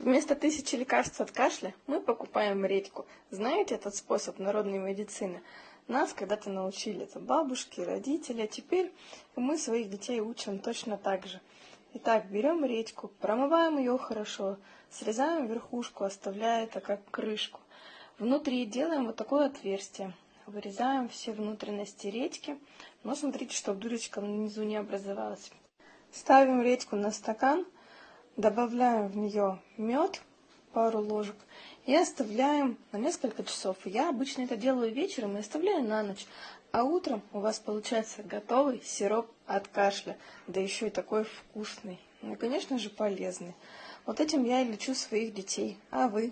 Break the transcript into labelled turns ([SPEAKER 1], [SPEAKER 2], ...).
[SPEAKER 1] Вместо 1000 лекарств от кашля мы покупаем редьку. Знаете этот способ народной медицины? Нас когда-то научили это бабушки, родители, а теперь мы своих детей учим точно так же. Итак, берем редьку, промываем ее хорошо, срезаем верхушку, оставляя это как крышку. Внутри делаем вот такое отверстие. Вырезаем все внутренности редьки, но смотрите, чтобы дырочка внизу не образовалась. Ставим редьку на стакан, добавляем в нее мед, пару ложек, и оставляем на несколько часов. Я обычно это делаю вечером и оставляю на ночь. А утром у вас получается готовый сироп от кашля, да еще и такой вкусный. Ну и, конечно же, полезный. Вот этим я и лечу своих детей. А вы?